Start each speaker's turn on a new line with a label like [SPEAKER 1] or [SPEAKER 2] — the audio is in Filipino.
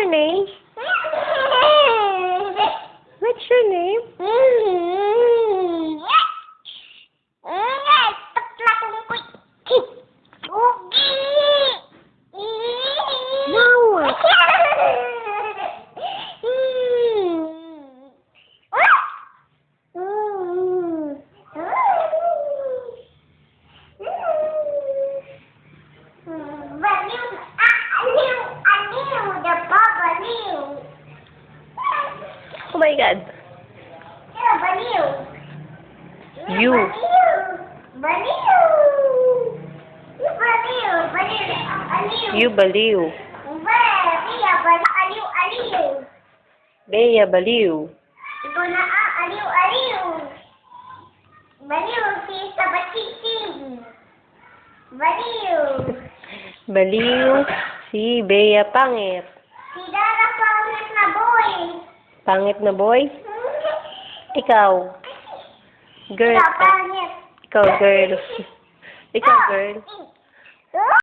[SPEAKER 1] your name? What's your name? No. Oh my God. You. You baliw. Bea baliw.
[SPEAKER 2] Ito na aliw. Baliw, si sa batising. Baliw.
[SPEAKER 1] Baliw si Bea Pangit.
[SPEAKER 2] Si Dara pangit na boy.
[SPEAKER 1] Pangit na boy? Ikaw. Girl.
[SPEAKER 2] Ikaw pangit.
[SPEAKER 1] Ikaw girl. Ikaw girl.